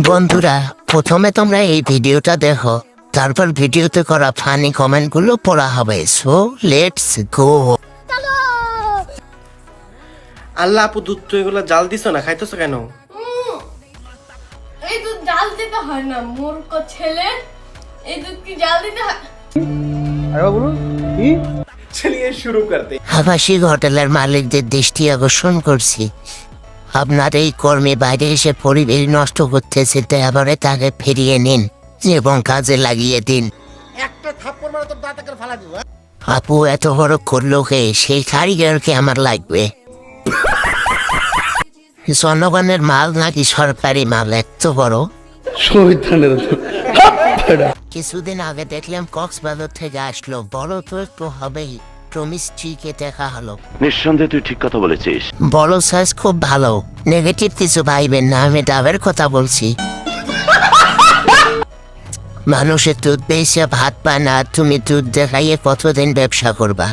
বন্ধুরা, প্রথমে তোমরা এই ভিডিওটা দেখো, তারপর ভিডিওতে করা ফানি কমেন্টগুলো পড়া হবে। So let's go. আল্লাহ আপু, দুধ তো এগুলো জাল দিছো না, খাইতেছো কেন? এই দুধ জাল দিতে হয় না মূর্খ ছেলে, এই দুধ কি জাল দিতে হয়? চলিয়ে শুরু করতে। আবাসিক হোটেলের মালিকদের দৃষ্টি আকর্ষণ করছি, আপনার এই কর্মী বাইরে এসে পরিবেশ নষ্ট করতেছে, তাই আবার তাকে ফিরিয়ে নিন এবং কাজে লাগিয়ে দিন। আপু এত বড় করলো কে? সেই কারিগরকে আমার লাগবে। জনগণের মাল নাকি সরকারি মাল এত বড়? কিছুদিন আগে দেখলাম কক্সবাজার থেকে আসলো, বড় তো একটু হবেই। প্রমিস্ট্রিকে দেখা হলো। নিঃসন্দেহে তুই ঠিক কথা বলেছিস। বড় সাইজ খুব ভালো, নেগেটিভ কিছু ভাইবেন না, আমি ডাবের কথা বলছি। মানুষের দুধ বেশি ভাত পায় না, তুমি দুধ দেখাইয়ে কতদিন ব্যবসা করবা?